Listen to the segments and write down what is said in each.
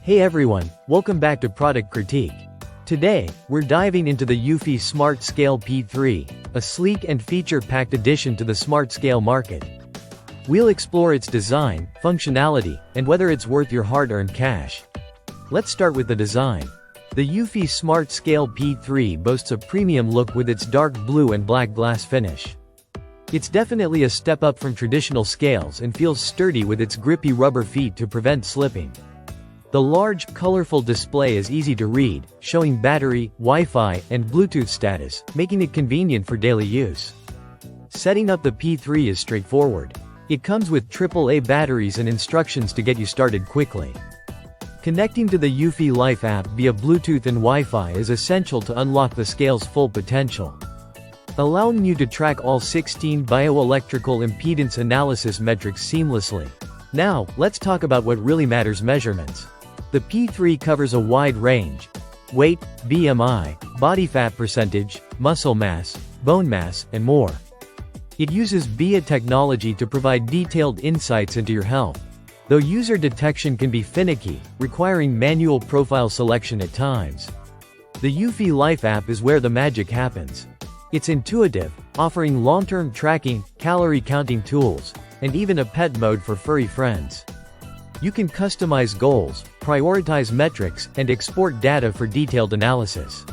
Hey everyone, welcome back to Product Critique. Today, we're diving into the Eufy Smart Scale P3, a sleek and feature-packed addition to the smart scale market. We'll explore its design, functionality, and whether it's worth your hard-earned cash. Let's start with the design. The Eufy Smart Scale P3 boasts a premium look with its dark blue and black glass finish. It's definitely a step up from traditional scales and feels sturdy with its grippy rubber feet to prevent slipping. The large, colorful display is easy to read, showing battery, Wi-Fi, and Bluetooth status, making it convenient for daily use. Setting up the P3 is straightforward. It comes with AAA batteries and instructions to get you started quickly. Connecting to the Eufy Life app via Bluetooth and Wi-Fi is essential to unlock the scale's full potential, allowing you to track all 16 bioelectrical impedance analysis metrics seamlessly. Now, let's talk about what really matters: measurements. The P3 covers a wide range: weight, BMI, body fat percentage, muscle mass, bone mass, and more. It uses BIA technology to provide detailed insights into your health, though user detection can be finicky, requiring manual profile selection at times. The Eufy Life app is where the magic happens. It's intuitive, offering long-term tracking, calorie counting tools, and even a pet mode for furry friends. You can customize goals, prioritize metrics, and export data for detailed analysis.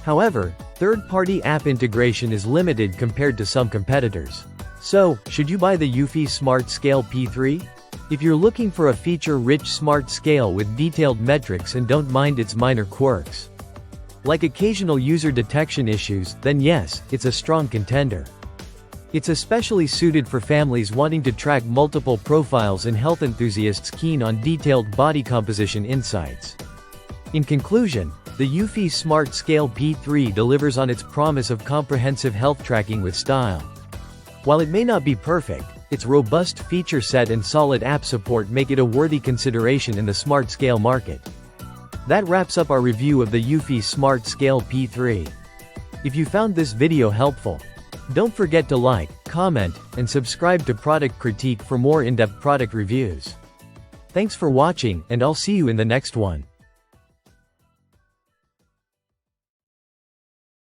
However, third-party app integration is limited compared to some competitors. So, should you buy the Eufy Smart Scale P3? If you're looking for a feature-rich smart scale with detailed metrics and don't mind its minor quirks, like occasional user detection issues, then yes, it's a strong contender. It's especially suited for families wanting to track multiple profiles and health enthusiasts keen on detailed body composition insights. In conclusion, the Eufy Smart Scale P3 delivers on its promise of comprehensive health tracking with style. While it may not be perfect, its robust feature set and solid app support make it a worthy consideration in the smart scale market. That wraps up our review of the Eufy Smart Scale P3. If you found this video helpful, don't forget to like, comment, and subscribe to Product Critique for more in-depth product reviews. Thanks for watching, and I'll see you in the next one.